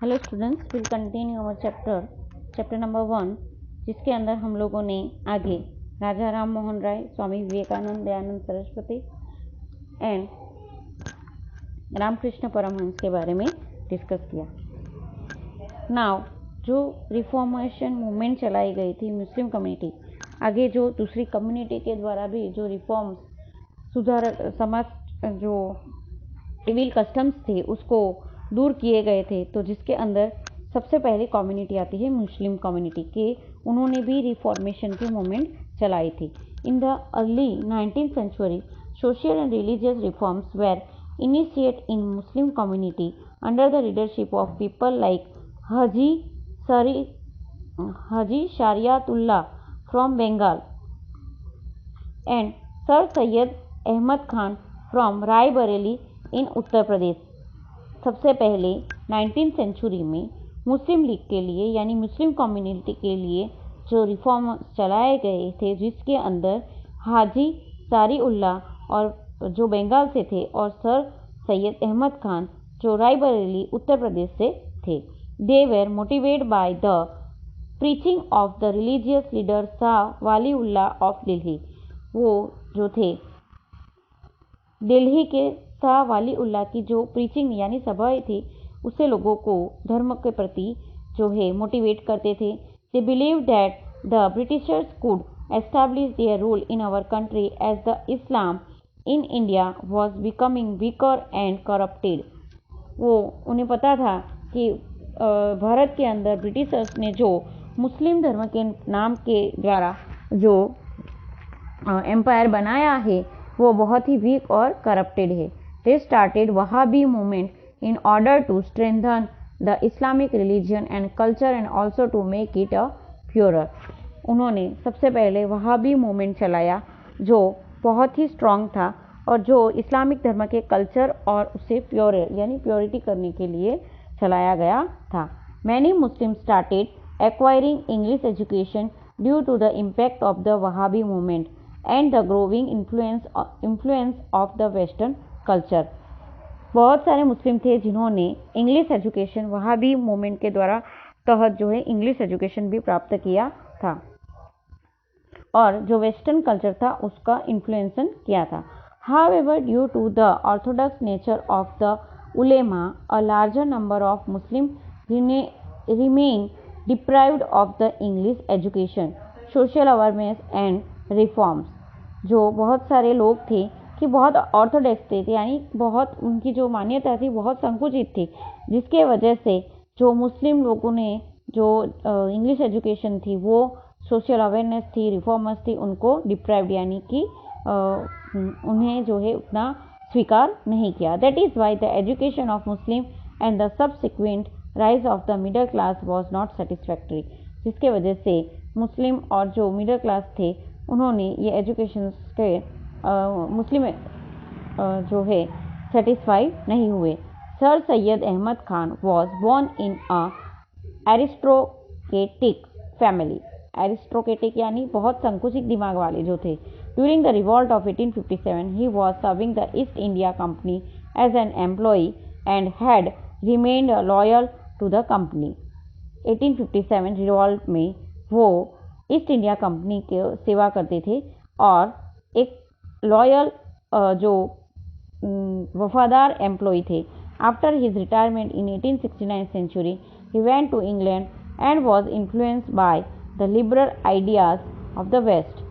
Hello students, will continue our chapter number 1, जिसके अंदर हम लोगों ने आगे राजा राम मोहन राय, स्वामी विवेकानंद, दयानंद सरस्वती एंड रामकृष्ण परमहंस के बारे में डिस्कस किया। नाउ जो रिफॉर्मेशन मूवमेंट चलाई गई थी मुस्लिम कम्युनिटी, आगे जो दूसरी कम्युनिटी के द्वारा भी जो रिफॉर्म्स सुधार समाज जो इविल कस्टम्स थे उसको दूर किए गए थे, तो जिसके अंदर सबसे पहले कम्युनिटी आती है मुस्लिम कम्युनिटी के। उन्होंने भी रिफॉर्मेशन की मूवमेंट चलाई थी। In the early 19th century, social and religious reforms were initiated in Muslim community under the leadership of people like Haji Shariatullah from Bengal and Sir Syed Ahmad Khan from Raebareli in Uttar Pradesh। सबसे पहले 19th century में मुस्लिम league के लिए यानी Muslim community के लिए जो reform चलाए गए थे, जिसके अंदर हाजी सारीउल्लाह और जो बंगाल से थे और सर सैयद अहमद खान जो रायबरेली उत्तर प्रदेश से थे। They were motivated by the preaching of the religious leader Shah Waliullah of Delhi. वो जो थे दिल्ली के शाह वालीउल्लाह की जो प्रीचिंग यानी सभाएं थी, उससे लोगों को धर्म के प्रति जो है मोटिवेट करते थे। They believe that the Britishers could establish their rule in our country as the Islam in India was becoming weaker and corrupted. वो उन्हें पता था कि भारत के अंदर ब्रिटिशर्स ने जो मुस्लिम धर्म के नाम के द्वारा जो एम्पायर बनाया है वो बहुत ही वीक और करप्टेड है। They started Wahhabi movement in order to strengthen the Islamic religion and culture and also to make it a purer। उन्होंने सबसे पहले वहाबी मूवमेंट चलाया जो बहुत ही स्ट्रॉन्ग था और जो इस्लामिक धर्म के कल्चर और उसे प्योर यानी प्योरिटी करने के लिए चलाया गया था। Many Muslims started acquiring English education due to the impact of the Wahhabi movement and the growing influence of the Western culture. बहुत सारे मुस्लिम थे जिन्होंने इंग्लिश एजुकेशन वहाबी मूवमेंट के द्वारा तहत जो है इंग्लिश एजुकेशन भी प्राप्त किया था और जो वेस्टर्न कल्चर था उसका इन्फ्लुएंसन किया था। However, due to the orthodox nature of the ulema, a larger number of Muslim remain deprived of the English education, social awareness and reforms. जो बहुत सारे लोग थे कि बहुत ऑर्थोडॉक्स थे, यानी बहुत उनकी जो मान्यता थी बहुत संकुचित थी, जिसके वजह से जो मुस्लिम लोगों ने जो इंग्लिश एजुकेशन थी वो सोशल अवेयरनेस थी, रिफॉर्मर्स थी, उनको डिप्राइव्ड यानी कि उन्हें जो है उतना स्वीकार नहीं किया। That is why the education of Muslim and the subsequent rise of the middle class was not satisfactory. जिसके वजह से मुस्लिम और जो मिडिल क्लास थे उन्होंने ये एजुकेशन के मुस्लिम जो है सेटिस्फाई नहीं हुए। Sir Syed Ahmad Khan was born in a aristocratic family. Aristocratic यानी बहुत संकुचित दिमाग वाले जो थे। During the revolt of 1857 he was serving the East India Company as an employee and had remained loyal to the company. 1857 revolt में वो ईस्ट इंडिया कंपनी के सेवा करते थे और एक लॉयल जो वफादार एम्प्लॉय थे। After his retirement in 1869 century he went to England and was influenced by the liberal ideas of the West.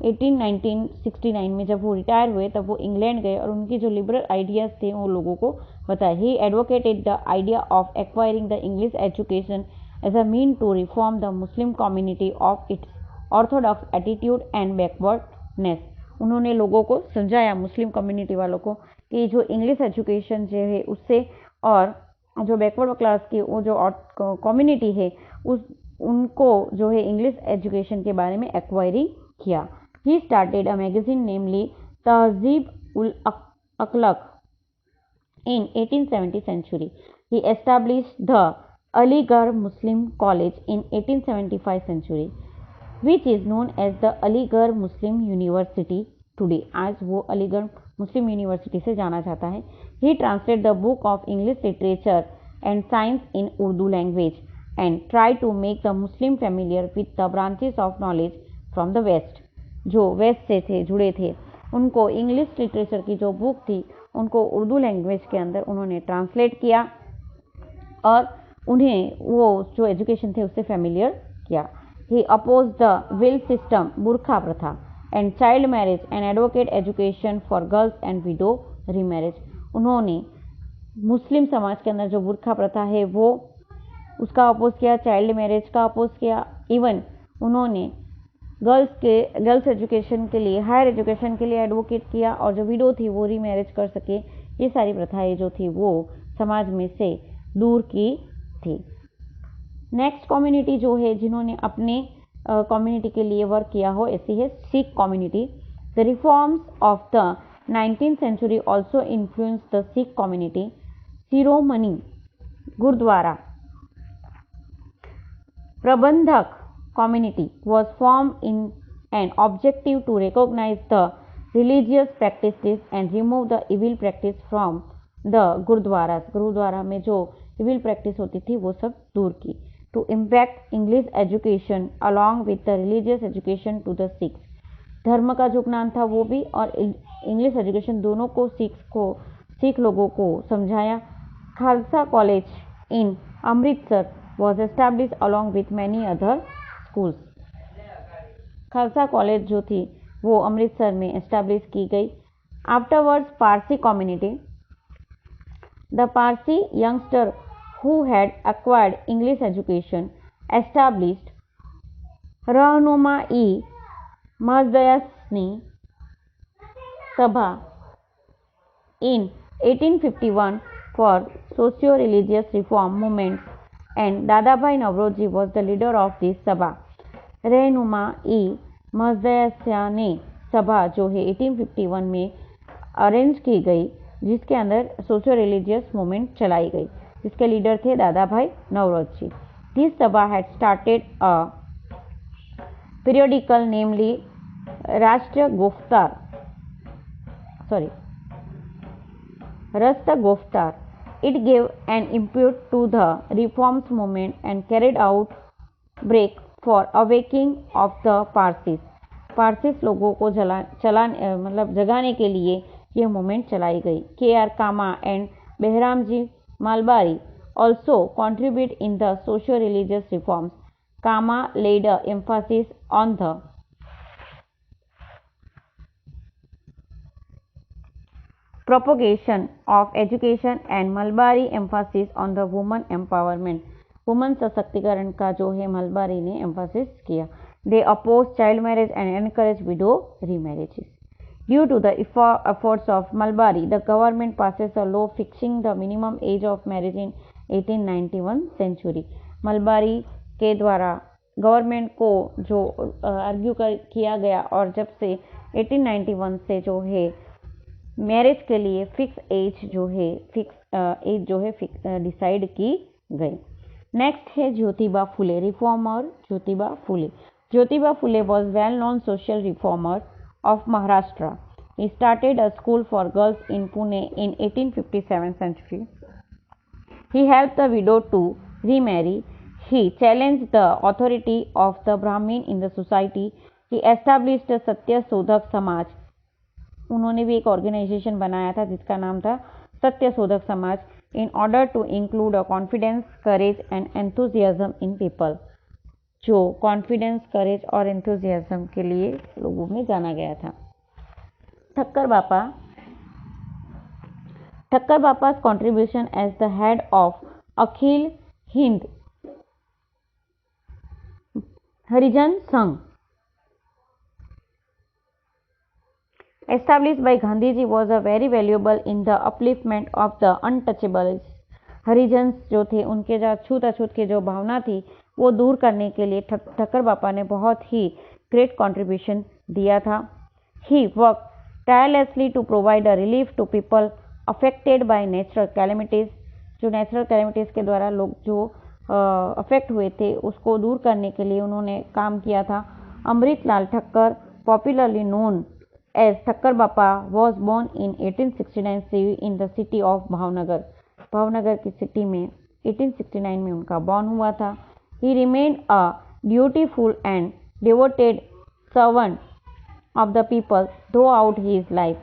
1969 में जब वो रिटायर हुए तब वो इंग्लैंड गए और उनकी जो लिबरल आइडियाज थे वो लोगों को बताए। He advocated the idea of acquiring the English education as a mean to reform the Muslim community of its orthodox attitude and backwardness. उन्होंने लोगों को समझाया, मुस्लिम कम्युनिटी वालों को, कि जो इंग्लिश एजुकेशन जो है उससे और जो बैकवर्ड क्लास की वो जो कम्युनिटी है उनको जो है इंग्लिश एजुकेशन के बारे में एक्वायरी किया। He started a magazine namely Tahzib ul Akhlaq in 1870 century. He established the Aligarh Muslim College in 1875 century which is known as the Aligarh Muslim University today. आज वो अलीगढ़ मुस्लिम यूनिवर्सिटी से जाना जाता है। He translated the book of English literature and science in Urdu language and try to make the Muslim familiar with the branches of knowledge from the West. जो waste से थे जुड़े थे उनको इंग्लिश लिटरेचर की जो बुक थी उनको उर्दू लैंग्वेज के अंदर उन्होंने ट्रांसलेट किया और उन्हें वो जो एजुकेशन थे उससे फेमिलियर किया. ही अपोज द विल सिस्टम, बुरखा प्रथा and child marriage and advocate education for girls and window remarriage. उन्होंने मुस्लिम समाज के अंदर जो बुरखा प्रथा है वो उसका अपोज किया, चाइल्ड मैरिज का अपोज किया. इवन उन्होंने गर्ल्स एजुकेशन के लिए, हायर एजुकेशन के लिए एडवोकेट किया और जो विडो थी वो रीमैरिज कर सके. ये सारी प्रथाएं जो थी वो समाज में से दूर की थी. नेक्स्ट कम्युनिटी जो है जिन्होंने अपने कम्युनिटी के लिए वर्क किया हो ऐसी है Sikh community. The reforms of the 19th century also influenced the Sikh community. शिरोमणि गुरुद्वारा प्रबंधक community was formed in an objective to recognize the religious practices and remove the evil practice from the gurudwaras. Gurdwara में जो evil practice होती थी वो सब दूर की. To impact English education along with the religious education to the Sikhs. धर्म का जो ज्ञान था वो भी और इंग्लिश एजुकेशन दोनों को सिख लोगों को समझाया. Khalsa college in Amritsar was established along with many other schools. Khalsa college जो थी वो अमृतसर में एस्टैब्लिश की गई. Afterwards Parsi community. The Parsi youngster who had acquired English education established रहनुमा-ई मजदयानी Sabha in 1851 for socio-religious reform movements and Dadabhai Naoroji was the leader of this Sabha. रहनुमा-ई मजदयानी सभा जो है 1851 में अरेंज की गई जिसके अंदर सोशियो रिलीजियस मूवमेंट चलाई गई जिसके लीडर थे दादा भाई नौरोजी. दिस सभा had started a periodical namely Rasta Goftar. It gave an impulse to the reforms movement and carried out break for awakening of the Parsis. Parsis लोगों को जगाने के लिए ये मूवमेंट चलाई गई. K.R. Kama and Behramji Malbari also contribute in the socio-religious reforms. Kama laid a emphasis on the propagation of education and Malbari emphasis on the woman empowerment. Woman सशक्तिकरण का जो है मलबारी ने एम्फासिस किया. They opposed child marriage and encouraged widow remarriages. Due to the efforts of Malbari, the government passes a law fixing the minimum age of marriage in 1891 century. Malabari के द्वारा government को जो आर्ग्यू किया गया और जब से 1891 से जो है मैरिज के लिए फिक्स एज जो है डिसाइड की गई. नेक्स्ट है Jyotiba Phule, reformer Jyotiba Phule. Jyotiba Phule was well known social reformer of Maharashtra. He started a school for girls in Pune in 1857 century. He helped the widow to remarry. He challenged the authority of the Brahmin in the society. He established a Satya Sodhak Samaj. उन्होंने भी एक organisation बनाया था जिसका नाम था सत्य शोधक समाज. In order to include a confidence, courage and enthusiasm in people. जो कॉन्फिडेंस, करेज और एंथुजियाज्म के लिए लोगों में जाना गया था. Thakkar बापा's contribution as the head of अखिल हिंद हरिजन संघ established by Gandhiji was a very valuable in the upliftment of the untouchables. Harijans जो थे उनके जो छूत-अछूत की जो भावना थी वो दूर करने के लिए ठक्कर बापा ने बहुत ही ग्रेट कंट्रीब्यूशन दिया था. He work tirelessly to provide a relief to people affected by natural calamities. जो नेचुरल कैलेमिटीज के द्वारा लोग जो अफेक्ट हुए थे उसको दूर करने के लिए उन्होंने काम किया था. Amritlal Thakkar, popularly known as Thakkar Bapa, was born in 1869 in the city of Bhavnagar. Bhavnagar की सिटी में 1869 में उनका बॉर्न हुआ था। He remained a dutiful and devoted servant of the people throughout his life.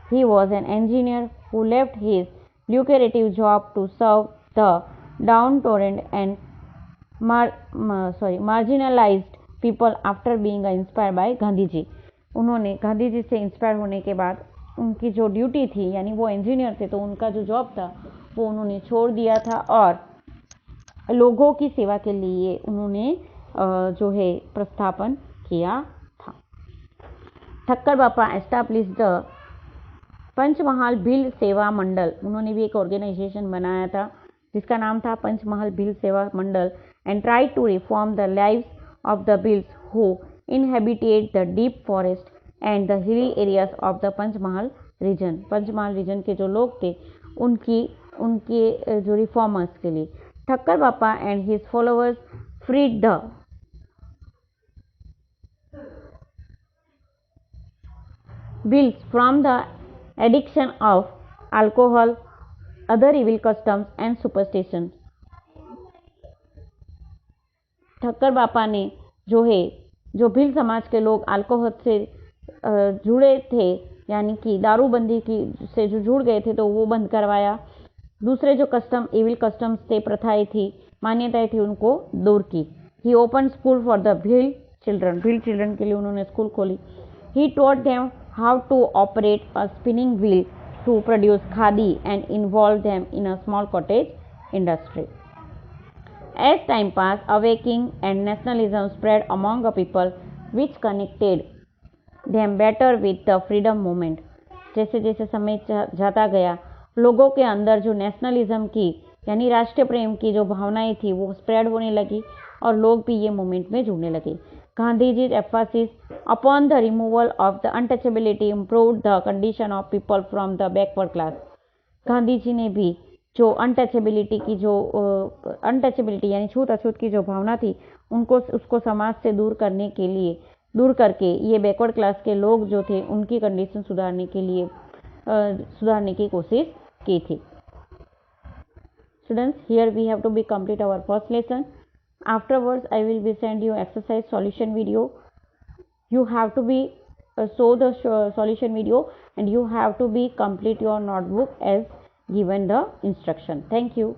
He was an engineer who left his lucrative job to serve the downtrodden and marginalized people after being inspired by Gandhi ji. उन्होंने गांधी जी से inspire होने के बाद उनकी जो duty थी, यानी वो इंजीनियर थे, तो उनका जो जॉब था वो उन्होंने छोड़ दिया था और लोगों की सेवा के लिए उन्होंने जो है प्रस्थापन किया था। ठक्कर बापा एस्टैब्लिश द पंचमहाल भील सेवा मंडल। उन्होंने भी एक ऑर्गेनाइजेशन बनाया था जिसका नाम था Panchmahal Bhil Seva Mandal and try to reform the lives of the Bhils who inhabited the deep forest and the hilly areas of the Panchmahal region. Panchmahal region के जो लोग थे उनके जो रिफॉर्मर्स के लिए Thakkar Bapa and his followers freed the Wills from the addiction of alcohol, other evil customs and superstitions. Thakkar बापा ने जो भील समाज के लोग अल्कोहल से जुड़े थे, यानी कि दारूबंदी से जो जुड़ गए थे, तो वो बंद करवाया। दूसरे जो एविल कस्टम्स थे, प्रथाएं थी, मान्यताएं थी, उनको दूर की। He open school for the Bhil children के लिए उन्होंने स्कूल खोली। He taught them how to operate a spinning wheel to produce khadi and involve them in a small cottage industry. As time passed, awakening and nationalism spread among the people, which connected them better with the freedom movement. जैसे जैसे समय जाता गया, लोगों के अंदर जो nationalism की यानी राष्ट्रीय प्रेम की जो भावनाएं थी वो स्प्रेड होने लगी और लोग भी ये मूवमेंट में जुड़ने लगे। Gandhiji's emphasis upon the removal of the untouchability improved the condition of people from the backward class. Gandhi ji ने भी जो अनटचेबिलिटी यानी छूत अछूत की जो भावना थी उसको समाज से दूर करके ये बैकवर्ड क्लास के लोग जो थे उनकी कंडीशन सुधारने की कोशिश की थी। Students, here we have to be complete our first lesson. Afterwards, I will be send you exercise solution video. You have to be show the solution video and you have to be complete your notebook as given the instruction. Thank you.